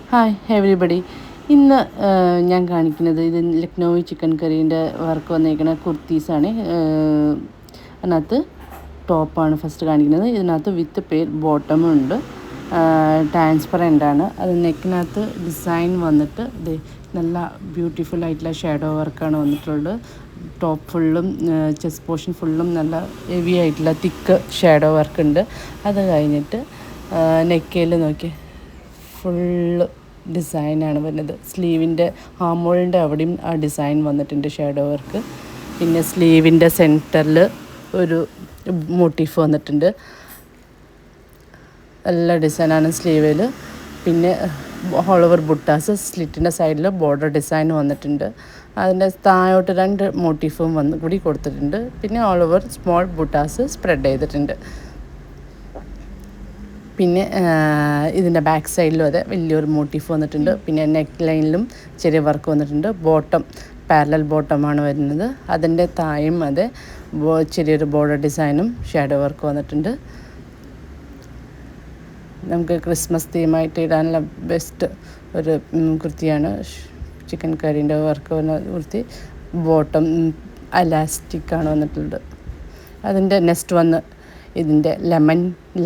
Hi everybody. ഇന്ന് ഞാൻ കാണിക്കുന്നത് ഇത് ലക്നൗവി ചിക്കൻ കറീൻ്റെ വർക്ക് വന്നിരിക്കുന്ന കുർത്തീസാണ്. അതിനകത്ത് ടോപ്പാണ് ഫസ്റ്റ് കാണിക്കുന്നത്. ഇതിനകത്ത് വിത്ത് പെയർ ബോട്ടമും ഉണ്ട്. ട്രാൻസ്പെറൻ്റ് ആണ്. അത് നെക്കിനകത്ത് ഡിസൈൻ വന്നിട്ട് നല്ല ബ്യൂട്ടിഫുൾ ആയിട്ടുള്ള ഷാഡോ വർക്കാണ് വന്നിട്ടുള്ളത്. ടോപ്പ് ഫുള്ളും ചെസ്റ്റ് പോർഷൻ ഫുള്ളും നല്ല ഹെവി ആയിട്ടുള്ള തിക്ക് ഷാഡോ വർക്ക് ഉണ്ട്. അത് കഴിഞ്ഞിട്ട് നെക്കയിൽ നോക്കി ഫുള്ള് ഡിസൈനാണ് വരുന്നത്. സ്ലീവിൻ്റെ ആമോളിൻ്റെ അവിടെയും ആ ഡിസൈൻ വന്നിട്ടുണ്ട് ഷാഡോ വർക്ക്. പിന്നെ സ്ലീവിൻ്റെ സെൻറ്ററിൽ ഒരു മോട്ടീഫ് വന്നിട്ടുണ്ട്. നല്ല ഡിസൈനാണ് സ്ലീവിൽ. പിന്നെ ഓൾ ഓവർ ബുട്ടാസ്, സ്ലിറ്റിൻ്റെ സൈഡിൽ ബോർഡർ ഡിസൈൻ വന്നിട്ടുണ്ട്. അതിൻ്റെ താഴോട്ട് 2 മോട്ടീഫും കൂടി കൊടുത്തിട്ടുണ്ട്. പിന്നെ all over small buttas spread ചെയ്തിട്ടുണ്ട്. പിന്നെ ഇതിൻ്റെ ബാക്ക് സൈഡിലും അതെ വലിയൊരു മോട്ടീഫ് വന്നിട്ടുണ്ട്. പിന്നെ നെക്ക് ലൈനിലും ചെറിയ വർക്ക് വന്നിട്ടുണ്ട്. ബോട്ടം പാരലൽ ബോട്ടമാണ് വരുന്നത്. അതിൻ്റെ താഴെയും അതെ ചെറിയൊരു ബോർഡർ ഡിസൈനും ഷാഡോ വർക്ക് വന്നിട്ടുണ്ട്. നമുക്ക് ക്രിസ്മസ് തീമായിട്ട് ഇടാനുള്ള ബെസ്റ്റ് ഒരു കുർത്തിയാണ് ചിക്കൻ കറീൻ്റെ വർക്ക് വന്ന കുർത്തി. ബോട്ടം അലാസ്റ്റിക്കാണ് വന്നിട്ടുള്ളത്. അതിൻ്റെ നെക്സ്റ്റ് വന്ന് ഇതിൻ്റെ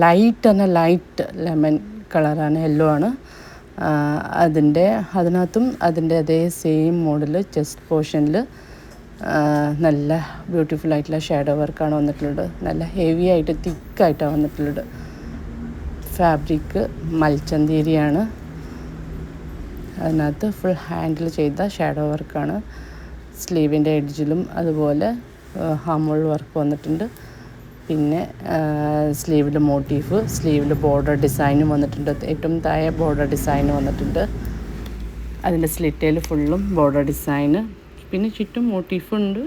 ലൈറ്റ് ലെമൺ കളറാണ്, യെല്ലോ ആണ്. അതിനകത്തും അതിൻ്റെ അതേ സെയിം മോഡൽ ചെസ്റ്റ് പോർഷനിൽ നല്ല ബ്യൂട്ടിഫുൾ ആയിട്ടുള്ള ഷാഡോ വർക്കാണ് വന്നിട്ടുള്ളത്. നല്ല ഹെവി ആയിട്ട് തിക്കായിട്ടാണ് വന്നിട്ടുള്ളത്. ഫാബ്രിക്ക് മൽച്ചന്തേരിയാണ്. അതിനകത്ത് ഫുൾ ഹാൻഡിൽ ചെയ്ത ഷാഡോ വർക്കാണ്. സ്ലീവിൻ്റെ എഡ്ജിലും അതുപോലെ ഹാമോൾ വർക്ക് വന്നിട്ടുണ്ട്. പിന്നെ സ്ലീവിൽ മോട്ടീഫ്, സ്ലീവിൽ ബോർഡർ ഡിസൈനും വന്നിട്ടുണ്ട്. ഏറ്റവും താഴെ ബോർഡർ ഡിസൈൻ വന്നിട്ടുണ്ട്. അതിൻ്റെ സ്ലിറ്റയിൽ ഫുള്ളും ബോർഡർ ഡിസൈന്. പിന്നെ ചുറ്റും മോട്ടീഫുണ്ട്.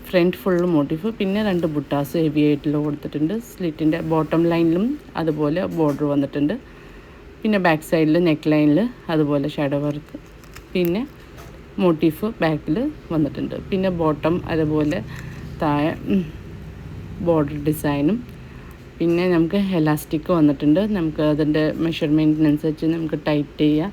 ഫ്രണ്ട് ഫുള്ളും മോട്ടീഫ്. പിന്നെ 2 ബുട്ടാസ് ഹെവി ആയിട്ടുള്ള കൊടുത്തിട്ടുണ്ട്. സ്ലിറ്റിൻ്റെ ബോട്ടം ലൈനിലും അതുപോലെ ബോർഡർ വന്നിട്ടുണ്ട്. പിന്നെ ബാക്ക് സൈഡിൽ നെക്ക് ലൈനിൽ അതുപോലെ ഷാഡോ വർക്ക്. പിന്നെ മോട്ടീഫ് ബാക്കിൽ വന്നിട്ടുണ്ട്. പിന്നെ ബോട്ടം അതുപോലെ താഴെ ബോർഡർ ഡിസൈനും. പിന്നെ നമുക്ക് എലാസ്റ്റിക് വന്നിട്ടുണ്ട്. നമുക്ക് അതിൻ്റെ മെഷർമെൻറ്റിനനുസരിച്ച് നമുക്ക് ടൈറ്റ് ചെയ്യാം.